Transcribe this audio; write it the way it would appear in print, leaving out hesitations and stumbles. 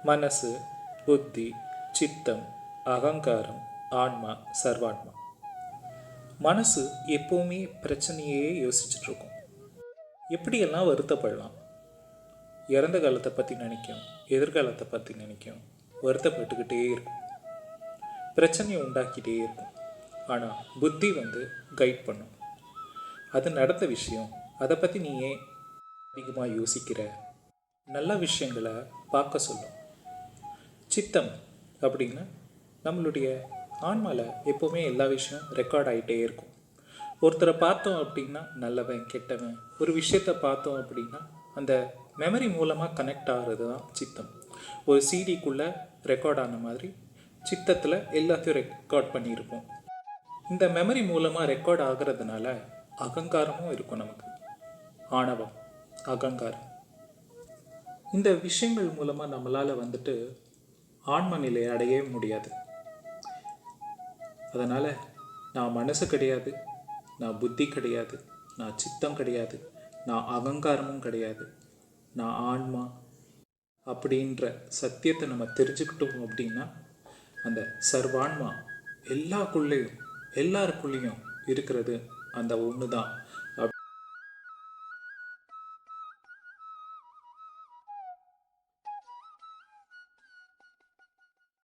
மனசு, புத்தி, சித்தம், அகங்காரம், ஆன்மா, சர்வான்மா. மனசு எப்போவுமே பிரச்சனையே யோசிச்சுட்டு இருக்கும். எப்படியெல்லாம் வருத்தப்படலாம். இறந்த காலத்தை பற்றி நினைக்கும், எதிர்காலத்தை பற்றி நினைக்கும், வருத்தப்பட்டுக்கிட்டே இருக்கும், பிரச்சனையை உண்டாக்கிட்டே இருக்கும். ஆனால் புத்தி கைட் பண்ணும். அது நடந்த விஷயம், அதை பற்றி நீ ஏன் அதிகமாக யோசிக்கிற, நல்ல விஷயங்களை பார்க்க சொல்லும். சித்தம் அப்படின்னா நம்மளுடைய ஆன்மாவில் எப்போவுமே எல்லா விஷயம் ரெக்கார்ட் ஆகிட்டே இருக்கும். ஒருத்தரை பார்த்தோம் அப்படின்னா நல்லவன் கெட்டவன், ஒரு விஷயத்தை பார்த்தோம் அப்படின்னா அந்த மெமரி மூலமாக கனெக்ட் ஆகிறது தான் சித்தம். ஒரு சிடிக்குள்ளே ரெக்கார்ட் ஆன மாதிரி சித்தத்தில் எல்லாத்தையும் ரெக்கார்ட் பண்ணியிருப்போம். இந்த மெமரி மூலமாக ரெக்கார்ட் ஆகிறதுனால அகங்காரமும் இருக்கும். நமக்கு ஆணவம், அகங்காரம், இந்த விஷயங்கள் மூலமாக நம்மளால் ஆன்ம நிலையை அடையவே முடியாது. அதனால் நான் மனசு கிடையாது, நான் புத்தி கிடையாது, நான் சித்தம் கிடையாது, நான் அகங்காரமும் கிடையாது, நான் ஆன்மா அப்படின்ற சத்தியத்தை நம்ம தெரிஞ்சுக்கிட்டோம் அப்படின்னா அந்த சர்வான்மா எல்லாருக்குள்ளேயும் இருக்கிறது அந்த ஒன்று தான்.